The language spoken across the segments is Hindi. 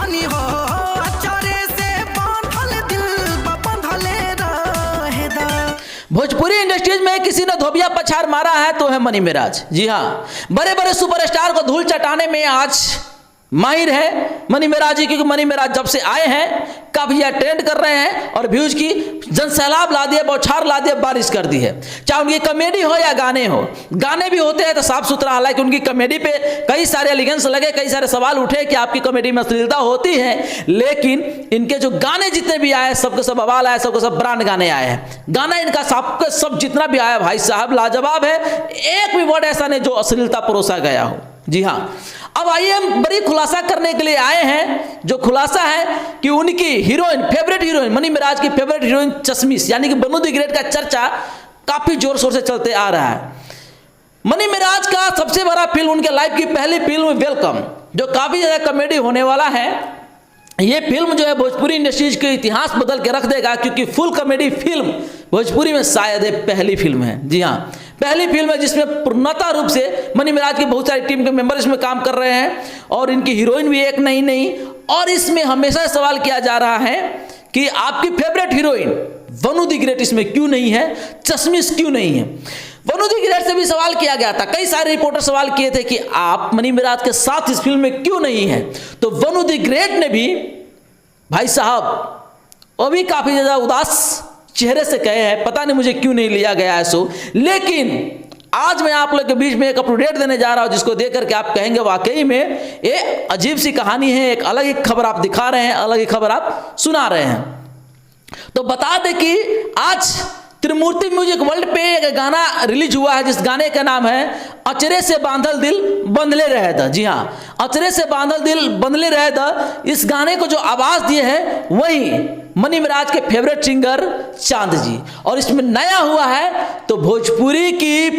कहानी हो, अचारे से बांधल दिल बंधले रहेदा। भोजपुरी इंडस्ट्रीज में किसी ने धोबिया पछाड़ मारा है तो है मनी मिराज। जी हाँ, बड़े बड़े सुपरस्टार को धूल चटाने में आज माहिर है मनी मिराज जी, क्योंकि मनी मिराज जब से आए हैं काफी ट्रेंड कर रहे हैं और व्यूज की जनसैलाब ला दिए, बौछार ला दिए, बारिश कर दी है। चाहे उनकी कॉमेडी हो या गाने हो, गाने भी होते हैं तो साफ सुथरा, हालांकि उनकी कॉमेडी पे कई सारे एलिगेंस लगे, कई सारे सवाल उठे कि आपकी कॉमेडी में अश्लीलता होती है, लेकिन इनके जो गाने जितने भी आए सबके सब बवाल आए, सबके सब ब्रांड गाने आए हैं। गाना इनका सबके सब जितना भी आया भाई साहब लाजवाब है, एक भी वर्ड ऐसा नहीं जो अश्लीलता परोसा गया हो। जी हाँ, अब आइए हम बड़ी खुलासा करने के लिए आए हैं। जो खुलासा है कि उनकी heroine, favourite heroine, Mani Meraj की फेवरेट हीरोइन चश्मिश यानी कि बनू द ग्रेट का चर्चा काफी जोर शोर से चलते आ रहा है। मनी मिराज का सबसे बड़ा फिल्म, उनके लाइफ की पहली फिल्म वेलकम, जो काफी ज्यादा कॉमेडी होने वाला है। ये फिल्म जो है भोजपुरी इंडस्ट्रीज के इतिहास बदल के रख देगा, क्योंकि फुल कॉमेडी फिल्म भोजपुरी में शायद ये पहली फिल्म है। जी हाँ, पहली फिल्म है जिसमें पूर्णतः रूप से मनी मिराज की बहुत सारी टीम के मेंबर इसमें काम कर रहे हैं और इनकी हीरोइन भी एक नहीं। और इसमें हमेशा सवाल किया जा रहा है कि आपकी फेवरेट हीरोइन बनू द ग्रेट इसमें क्यों नहीं है, चश्मिश क्यों नहीं है। बनू द ग्रेट से भी सवाल किया गया था, कई सारे रिपोर्टर सवाल किए थे कि आप मनी मिराज के साथ इस फिल्म में क्यों नहीं है। तो बनू द ग्रेट ने भी भाई साहब वो भी काफी ज्यादा उदास चेहरे से कहे हैं, पता नहीं मुझे क्यों नहीं लिया गया है सो। लेकिन आज मैं आप लोग के बीच में एक अपडेट देने जा रहा हूं जिसको देख करके आप कहेंगे वाकई में ये अजीब सी कहानी है, एक अलग ही खबर आप दिखा रहे हैं, अलग ही खबर आप सुना रहे हैं। तो बता दें कि आज त्रिमूर्ति म्यूजिक वर्ल्ड पे एक गाना रिलीज हुआ है, जिस गाने का नाम है अचरे से बांधल दिल बंधले रहेदा। जी हाँ, अचरे से बांधल दिल बंधले रहेदा। इस गाने को जो आवाज दिए है वही मनी मिराज के फेवरेट सिंगर चांद जी। और इसमें नया हुआ है तो भोजपुरी की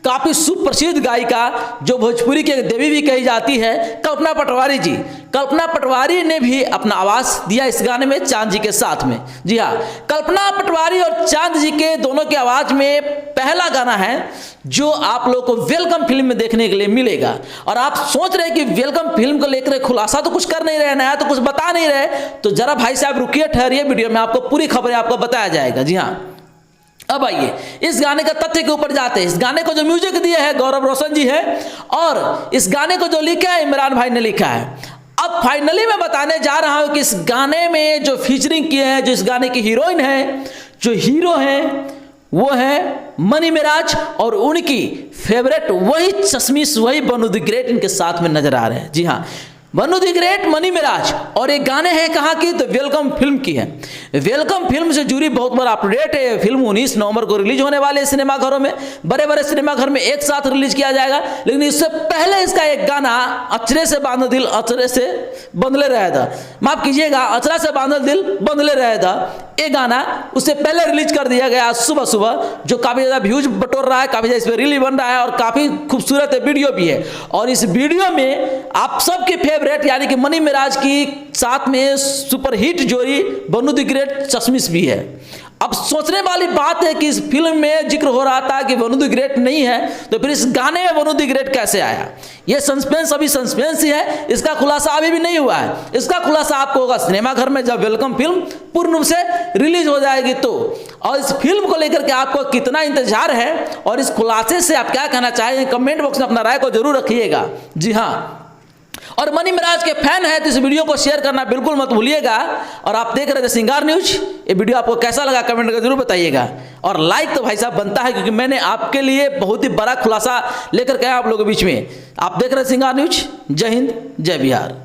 काफी सुप्रसिद्ध गायिका, जो भोजपुरी की देवी भी कही जाती है, कल्पना पटवारी जी। कल्पना पटवारी ने भी अपना आवाज दिया इस गाने में चांद जी के साथ में। जी हाँ, कल्पना पटवारी और चांद जी के दोनों की आवाज में पहला गाना है जो आप लोगों को वेलकम फिल्म में देखने के लिए मिलेगा। और आप सोच रहे हैं कि वेलकम फिल्म को लेकर खुलासा तो कुछ कर नहीं रहे, नया तो कुछ बता नहीं रहे, तो जरा भाई साहब रुकिए, ठहरिए, वीडियो में आपको पूरी खबरें आपको बताया जाएगा। जी हाँ, अब आइए इस गाने का तथ्य के ऊपर जाते हैं। इस गाने को जो म्यूजिक दिया है गौरव रोशन जी है और इस गाने को जो लिखा है इमरान भाई ने लिखा है। अब फाइनली मैं बताने जा रहा हूं कि इस गाने में जो फीचरिंग किए हैं, जो इस गाने की हीरोइन है, जो हीरो है वो है मनी मिराज और उनकी फेवरेट वही चश्मिश, वही बनू द ग्रेट इनके साथ में नजर आ रहे हैं। जी हाँ, बनू द ग्रेट, मनी मिराज। और एक गाने हैं कहाँ की, तो वेलकम फिल्म की है। वेलकम फिल्म से जुड़ी बहुत बड़ा अपडेट है। फिल्म 19 नवंबर को रिलीज होने वाले सिनेमाघरों में, बड़े बड़े सिनेमाघर में एक साथ रिलीज किया जाएगा। लेकिन इससे पहले इसका एक गाना अचरे से बांधल दिल अचरे से बंधले रहेदा, माफ कीजिएगा, अचरा से बांधल दिल बंधले रहेदा, ये गाना उससे पहले रिलीज कर दिया गया सुबह सुबह, जो काफी ज्यादा व्यूज बटोर रहा है, काफी ज्यादा इस पर रील बन रहा है और काफी खूबसूरत वीडियो भी है। और इस वीडियो में आप सबके फेवरेट यानी कि मनी मिराज की साथ में सुपरहिट जोड़ी बनू द ग्रेट चश्मिश भी है। अब सोचने वाली बात है कि इस फिल्म में जिक्र हो रहा था कि बनू द ग्रेट नहीं है, तो फिर इस गाने में बनू द ग्रेट कैसे आया। ये सस्पेंस अभी सस्पेंस ही है, इसका खुलासा अभी भी नहीं हुआ है। इसका खुलासा आपको होगा सिनेमाघर में जब वेलकम फिल्म पूर्ण रूप से रिलीज हो जाएगी तो। और इस फिल्म को लेकर के आपको कितना इंतजार है और इस खुलासे से आप क्या कहना चाहेंगे, कमेंट बॉक्स में अपना राय को जरूर रखिएगा। जी हाँ, और मनी मिराज के फैन है तो इस वीडियो को शेयर करना बिल्कुल मत भूलिएगा। और आप देख रहे थे सिंगार न्यूज, ये वीडियो आपको कैसा लगा कमेंट करके जरूर बताइएगा। और लाइक तो भाई साहब बनता है, क्योंकि मैंने आपके लिए बहुत ही बड़ा खुलासा लेकर के आया आप लोगों के बीच में। आप देख रहे हैं सिंगार न्यूज। जय हिंद, जय बिहार।